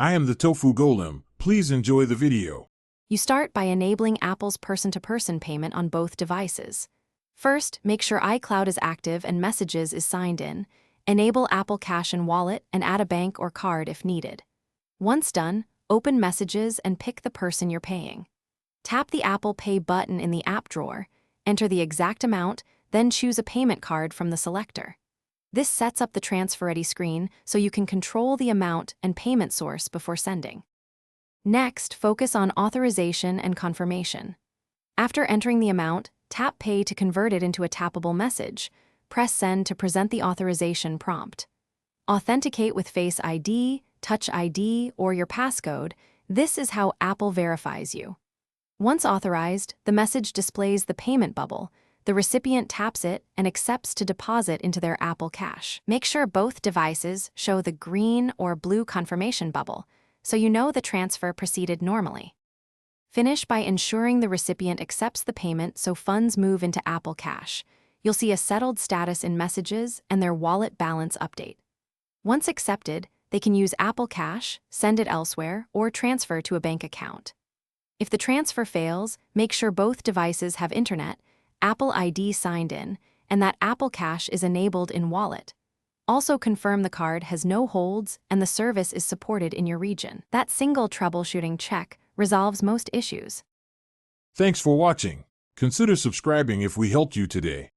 I am the Tofu Golem. Please enjoy the video. You start by enabling Apple's person-to-person payment on both devices. First, make sure iCloud is active and Messages is signed in. Enable Apple Cash and Wallet and add a bank or card if needed. Once done, open Messages and pick the person you're paying. Tap the Apple Pay button in the app drawer, enter the exact amount, then choose a payment card from the selector. This sets up the transfer-ready screen so you can control the amount and payment source before sending. Next, focus on authorization and confirmation. After entering the amount, tap Pay to convert it into a tappable message. Press Send to present the authorization prompt. Authenticate with Face ID, Touch ID, or your passcode. This is how Apple verifies you. Once authorized, the message displays the payment bubble. The recipient taps it and accepts to deposit into their Apple Cash. Make sure both devices show the green or blue confirmation bubble, so you know the transfer proceeded normally. Finish by ensuring the recipient accepts the payment so funds move into Apple Cash. You'll see a settled status in Messages and their wallet balance update. Once accepted, they can use Apple Cash, send it elsewhere, or transfer to a bank account. If the transfer fails, make sure both devices have internet, Apple ID signed in, and that Apple Cash is enabled in Wallet. Also confirm the card has no holds and the service is supported in your region. That single troubleshooting check resolves most issues. Thanks for watching. Consider subscribing if we helped you today.